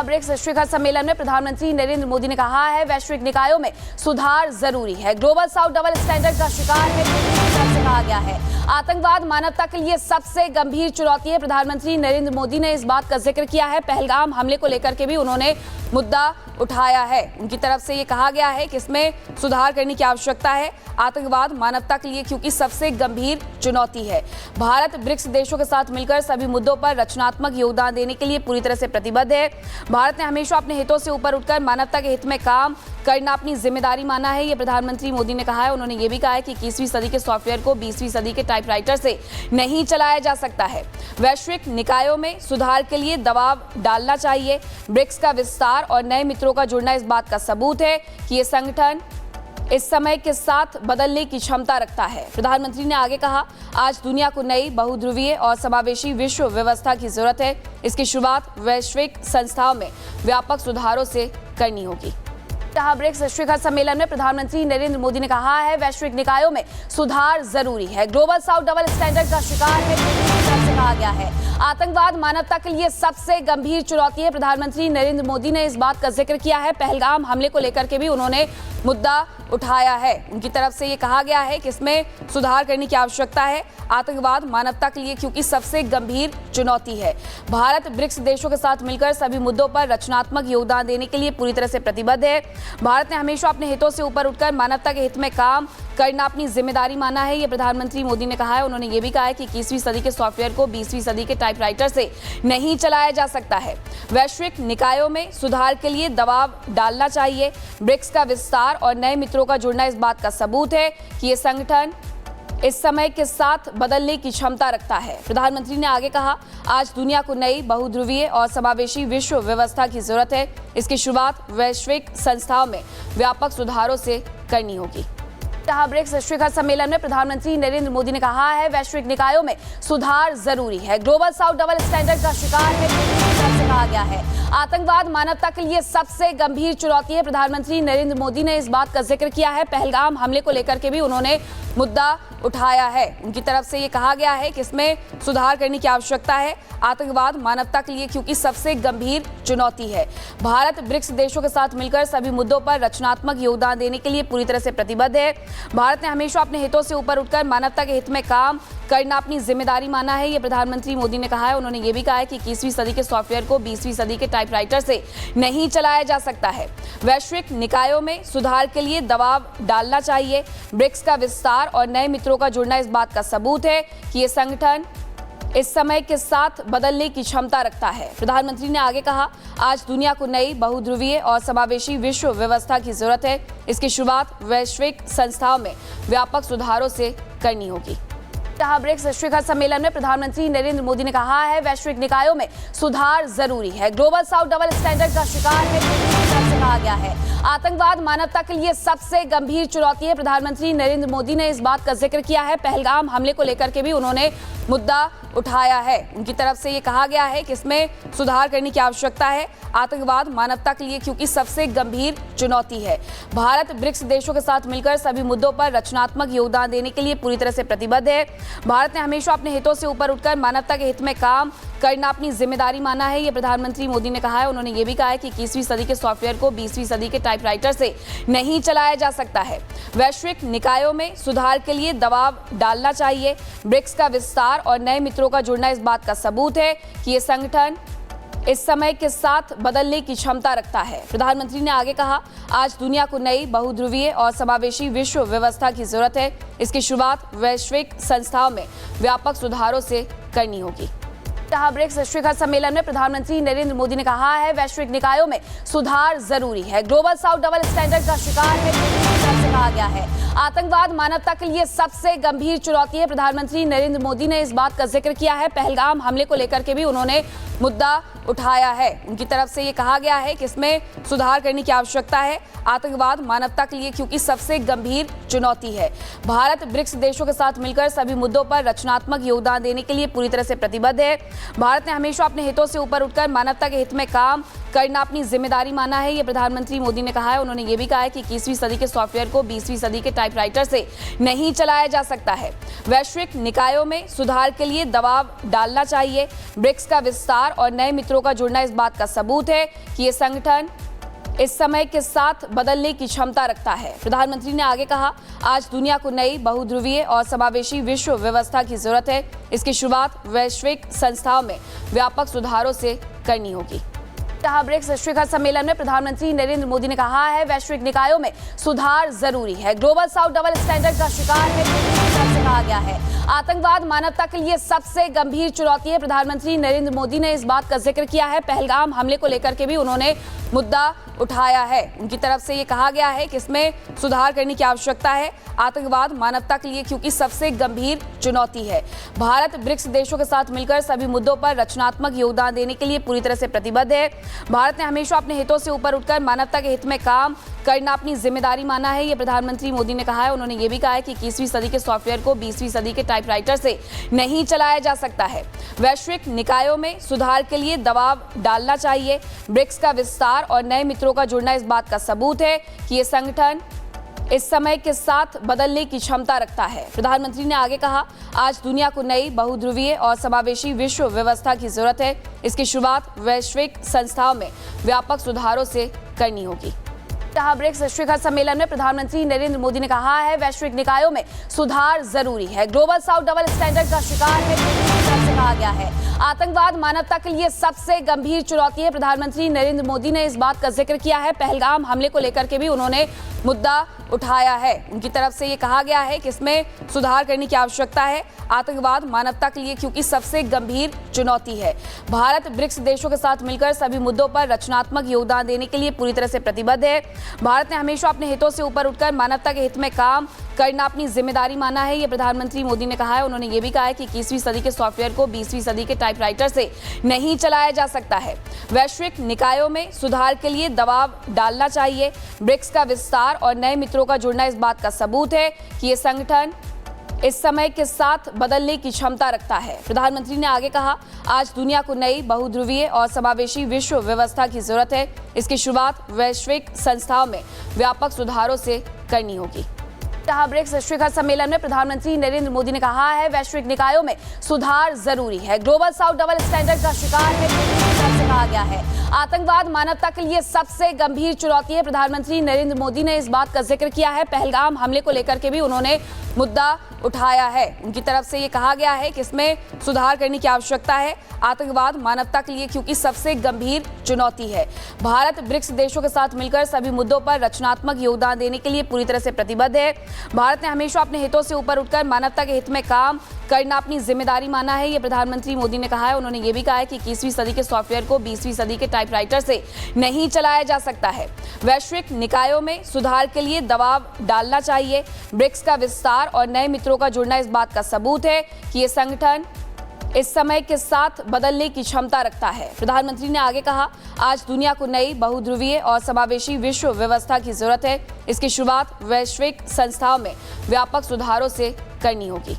जहां ब्रिक्स शिखर सम्मेलन में प्रधानमंत्री नरेंद्र मोदी ने कहा है वैश्विक निकायों में सुधार जरूरी है। ग्लोबल साउथ डबल स्टैंडर्ड का शिकार है, कहा गया है। आतंकवाद मानवता के लिए सबसे गंभीर चुनौती है। प्रधानमंत्री नरेंद्र मोदी ने इस बात का जिक्र किया है। पहलगाम हमले को लेकर के भी उन्होंने मुद्दा उठाया है। उनकी तरफ से ये कहा गया है कि इसमें सुधार करने की आवश्यकता है। आतंकवाद मानवता के लिए क्योंकि सबसे गंभीर चुनौती है। भारत ब्रिक्स देशों के साथ मिलकर सभी मुद्दों पर रचनात्मक योगदान देने के लिए पूरी तरह से प्रतिबद्ध है। भारत ने हमेशा अपने हितों से ऊपर उठकर मानवता के हित में काम करना अपनी जिम्मेदारी माना है। ये प्रधानमंत्री मोदी ने कहा है। उन्होंने ये भी कहा है कि 21वीं सदी के सॉफ्टवेयर को 20वीं सदी के टाइपराइटर से नहीं चलाया जा सकता है। वैश्विक निकायों में सुधार के लिए दबाव डालना चाहिए। ब्रिक्स का विस्तार और नए मित्रों का जुड़ना इस बात का सबूत है कि ये संगठन इस समय के साथ बदलने की क्षमता रखता है। प्रधानमंत्री ने आगे कहा, आज दुनिया को नई बहुध्रुवीय और समावेशी विश्व व्यवस्था की जरूरत है। इसकी शुरुआत वैश्विक संस्थाओं में व्यापक सुधारों से करनी होगी। जहां ब्रिक्स शिखर सम्मेलन में प्रधानमंत्री नरेंद्र मोदी ने कहा है वैश्विक निकायों में सुधार जरूरी है। ग्लोबल साउथ डबल स्टैंडर्ड का शिकार है, कहा गया है। आतंकवाद मानवता के लिए सबसे गंभीर चुनौती है। प्रधानमंत्री नरेंद्र मोदी ने इस बात का जिक्र किया है। पहलगाम हमले को लेकर के भी उन्होंने मुद्दा उठाया है। उनकी तरफ से ये कहा गया है कि इसमें सुधार करने की आवश्यकता है। आतंकवाद मानवता के लिए क्योंकि सबसे गंभीर चुनौती है। भारत ब्रिक्स देशों के साथ मिलकर सभी मुद्दों पर रचनात्मक योगदान देने के लिए पूरी तरह से प्रतिबद्ध है। भारत ने हमेशा अपने हितों से ऊपर उठकर मानवता के हित में काम करना अपनी जिम्मेदारी माना है। ये प्रधानमंत्री मोदी ने कहा है। उन्होंने ये भी कहा है कि 21वीं सदी के सॉफ्टवेयर को 20वीं सदी के टाइपराइटर से नहीं चलाया जा सकता है। वैश्विक निकायों में सुधार के लिए दबाव डालना चाहिए। ब्रिक्स का विस्तार और नए मित्रों का जुड़ना इस बात का सबूत है कि ये संगठन इस समय के साथ बदलने की क्षमता रखता है। प्रधानमंत्री ने आगे कहा, आज दुनिया को नई बहुध्रुवीय और समावेशी विश्व व्यवस्था की जरूरत है। इसकी शुरुआत वैश्विक संस्थाओं में व्यापक सुधारों से करनी होगी। जहां ब्रिक्स शिखर सम्मेलन में प्रधानमंत्री नरेंद्र मोदी ने कहा है वैश्विक निकायों में सुधार जरूरी है। ग्लोबल साउथ डबल स्टैंडर्ड का शिकार है, कहा गया है। आतंकवाद मानवता के लिए सबसे गंभीर चुनौती है। प्रधानमंत्री नरेंद्र मोदी ने इस बात का जिक्र किया है। पहलगाम हमले को लेकर के भी उन्होंने मुद्दा उठाया है। उनकी तरफ से ये कहा गया है कि इसमें सुधार करने की आवश्यकता है। आतंकवाद मानवता के लिए क्योंकि सबसे गंभीर चुनौती है। भारत ब्रिक्स देशों के साथ मिलकर सभी मुद्दों पर रचनात्मक योगदान देने के लिए पूरी तरह से प्रतिबद्ध है। भारत ने हमेशा अपने हितों से ऊपर उठकर मानवता के हित में काम करना अपनी जिम्मेदारी माना है। ये प्रधानमंत्री मोदी ने कहा है। उन्होंने ये भी कहा है कि 21वीं सदी के सॉफ्टवेयर को 20वीं सदी के टाइपराइटर से नहीं चलाया जा सकता है। वैश्विक निकायों में सुधार के लिए दबाव डालना चाहिए। ब्रिक्स का विस्तार और नए मित्रों का जुड़ना इस बात का सबूत है कि ये संगठन इस समय के साथ बदलने की क्षमता रखता है। प्रधानमंत्री ने आगे कहा, आज दुनिया को नई बहुध्रुवीय और समावेशी विश्व व्यवस्था की जरूरत है। इसकी शुरुआत वैश्विक संस्थाओं में व्यापक सुधारों से करनी होगी। जहां ब्रिक्स शिखर सम्मेलन में प्रधानमंत्री नरेंद्र मोदी ने कहा है वैश्विक निकायों में सुधार जरूरी है। ग्लोबल साउथ डबल स्टैंडर्ड का शिकार है, कहा गया है। आतंकवाद मानवता के लिए सबसे गंभीर चुनौती है। प्रधानमंत्री नरेंद्र मोदी ने इस बात का जिक्र किया है। पहलगाम हमले को लेकर के भी उन्होंने मुद्दा उठाया है। उनकी तरफ से ये कहा गया है कि इसमें सुधार करने की आवश्यकता है। आतंकवाद मानवता के लिए क्योंकि सबसे गंभीर चुनौती है। भारत ब्रिक्स देशों के साथ मिलकर सभी मुद्दों पर रचनात्मक योगदान देने के लिए पूरी तरह से प्रतिबद्ध है। भारत ने हमेशा अपने हितों से ऊपर उठकर मानवता के हित में काम करना अपनी जिम्मेदारी माना है। ये प्रधानमंत्री मोदी ने कहा है। उन्होंने ये भी कहा है कि 21वीं सदी के सॉफ्टवेयर को 20वीं सदी के टाइपराइटर से नहीं चलाया जा सकता है। वैश्विक निकायों में सुधार के लिए दबाव डालना चाहिए। ब्रिक्स का विस्तार और नए मित्रों का जुड़ना इस बात का सबूत है कि ये संगठन इस समय के साथ बदलने की क्षमता रखता है। प्रधानमंत्री ने आगे कहा, आज दुनिया को नई बहुध्रुवीय और समावेशी विश्व व्यवस्था की जरूरत है। इसकी शुरुआत वैश्विक संस्थाओं में व्यापक सुधारों से करनी होगी। जहां ब्रिक्स शिखर सम्मेलन में प्रधानमंत्री नरेंद्र मोदी ने कहा है वैश्विक निकायों में सुधार जरूरी है। ग्लोबल साउथ डबल स्टैंडर्ड का शिकार है, कहा गया है। आतंकवाद मानवता के लिए सबसे गंभीर चुनौती है। प्रधानमंत्री नरेंद्र मोदी ने इस बात का जिक्र किया है। पहलगाम हमले को लेकर के भी उन्होंने मुद्दा उठाया है। उनकी तरफ से ये कहा गया है कि इसमें सुधार करने की आवश्यकता है। आतंकवाद मानवता के लिए क्योंकि सबसे गंभीर चुनौती है। भारत ब्रिक्स देशों के साथ मिलकर सभी मुद्दों पर रचनात्मक योगदान देने के लिए पूरी तरह से प्रतिबद्ध है। भारत ने हमेशा अपने हितों से ऊपर उठकर मानवता के हित में काम करना अपनी जिम्मेदारी माना है, ये प्रधानमंत्री मोदी ने कहा है। उन्होंने ये भी कहा है कि 21वीं सदी के सॉफ्टवेयर को 20वीं सदी के टाइपराइटर से नहीं चलाया जा सकता है। वैश्विक निकायों में सुधार के लिए दबाव डालना चाहिए। ब्रिक्स का विस्तार और नए मित्रों का जुड़ना इस बात का सबूत है कि ये संगठन इस समय के साथ बदलने की क्षमता रखता है। प्रधानमंत्री ने आगे कहा, आज दुनिया को नई बहुध्रुवीय और समावेशी विश्व व्यवस्था की जरूरत है। इसकी शुरुआत वैश्विक संस्थाओं में व्यापक सुधारों से करनी होगी। ब्रिक्स शिखर सम्मेलन में प्रधानमंत्री नरेंद्र मोदी ने कहा है, वैश्विक निकायों में सुधार जरूरी है। ग्लोबल साउथ डबल स्टैंडर्ड का शिकार है, से कहा गया है। आतंकवाद मानवता के लिए सबसे गंभीर चुनौती है। प्रधानमंत्री नरेंद्र मोदी ने इस बात का जिक्र किया है। पहलगाम हमले को लेकर के भी उन्होंने मुद्दा उठाया है। उनकी तरफ से ये कहा गया है कि इसमें सुधार करने की आवश्यकता है। आतंकवाद मानवता के लिए क्योंकि सबसे गंभीर चुनौती है। भारत ब्रिक्स देशों के साथ मिलकर सभी मुद्दों पर रचनात्मक योगदान देने के लिए पूरी तरह से प्रतिबद्ध है। भारत ने हमेशा अपने हितों से ऊपर उठकर मानवता के हित में काम करना अपनी जिम्मेदारी माना है, ये प्रधानमंत्री मोदी ने कहा है। उन्होंने ये भी कहा है कि 21वीं सदी के सॉफ्टवेयर को 20वीं सदी के टाइपराइटर से नहीं चलाया जा सकता है। वैश्विक निकायों में सुधार के लिए दबाव डालना चाहिए। ब्रिक्स का विस्तार और नए मित्रों का जुड़ना इस बात का सबूत है कि ये संगठन इस समय के साथ बदलने की क्षमता रखता है। प्रधानमंत्री ने आगे कहा, आज दुनिया को नई बहुध्रुवीय और समावेशी विश्व व्यवस्था की जरूरत है। इसकी शुरुआत वैश्विक संस्थाओं में व्यापक सुधारों से करनी होगी। ब्रिक्स शिखर सम्मेलन में प्रधानमंत्री नरेंद्र मोदी ने कहा है, वैश्विक निकायों में सुधार जरूरी है। ग्लोबल साउथ डबल स्टैंडर्ड का शिकार है, से कहा गया है। आतंकवाद मानवता के लिए सबसे गंभीर चुनौती है। प्रधानमंत्री नरेंद्र मोदी ने इस बात का जिक्र किया है। पहलगाम हमले को लेकर के भी उन्होंने मुद्दा उठाया है। उनकी तरफ से ये कहा गया है कि इसमें सुधार करने की आवश्यकता है। आतंकवाद मानवता के लिए क्योंकि सबसे गंभीर चुनौती है। भारत ब्रिक्स देशों के साथ मिलकर सभी मुद्दों पर रचनात्मक योगदान देने के लिए पूरी तरह से प्रतिबद्ध है। भारत ने हमेशा अपने हितों से ऊपर उठकर मानवता के हित में काम करना अपनी जिम्मेदारी माना है, ये प्रधानमंत्री मोदी ने कहा है। उन्होंने ये भी कहा है कि 21वीं सदी के सॉफ्टवेयर को 20वीं सदी के टाइपराइटर से नहीं चलाया जा सकता है। वैश्विक निकायों में सुधार के लिए दबाव डालना चाहिए। ब्रिक्स का विस्तार और नए मित्रों का जुड़ना इस बात का सबूत है कि ये संगठन इस समय के साथ बदलने की क्षमता रखता है। प्रधानमंत्री ने आगे कहा, आज दुनिया को नई बहुध्रुवीय और समावेशी विश्व व्यवस्था की जरूरत है। इसकी शुरुआत वैश्विक संस्थाओं में व्यापक सुधारों से करनी होगी। ब्रिक्स शिखर सम्मेलन में प्रधानमंत्री नरेंद्र मोदी ने कहा है, वैश्विक निकायों में सुधार जरूरी है। ग्लोबल साउथ डबल स्टैंडर्ड का शिकार है, से कहा गया है। आतंकवाद मानवता के लिए सबसे गंभीर चुनौती है। प्रधानमंत्री नरेंद्र मोदी ने इस बात का जिक्र किया है। पहलगाम हमले को लेकर के भी उन्होंने मुद्दा उठाया है। उनकी तरफ से ये कहा गया है कि इसमें सुधार करने की आवश्यकता है। आतंकवाद मानवता के लिए क्योंकि सबसे गंभीर चुनौती है। भारत ब्रिक्स देशों के साथ मिलकर सभी मुद्दों पर रचनात्मक योगदान देने के लिए पूरी तरह से प्रतिबद्ध है। भारत ने हमेशा अपने हितों से ऊपर उठकर मानवता के हित में काम करना अपनी जिम्मेदारी माना है, ये प्रधानमंत्री मोदी ने कहा है। उन्होंने ये भी कहा है कि 21वीं सदी के सॉफ्टवेयर को 20वीं सदी के टाइपराइटर से नहीं चलाया जा सकता है। वैश्विक निकायों में सुधार के लिए दबाव डालना चाहिए। ब्रिक्स का विस्तार और नए मित्रों का जुड़ना इस बात का सबूत है कि ये संगठन इस समय के साथ बदलने की क्षमता रखता है। प्रधानमंत्री ने आगे कहा, आज दुनिया को नई बहुध्रुवीय और समावेशी विश्व व्यवस्था की जरूरत है। इसकी शुरुआत वैश्विक संस्थाओं में व्यापक सुधारों से करनी होगी।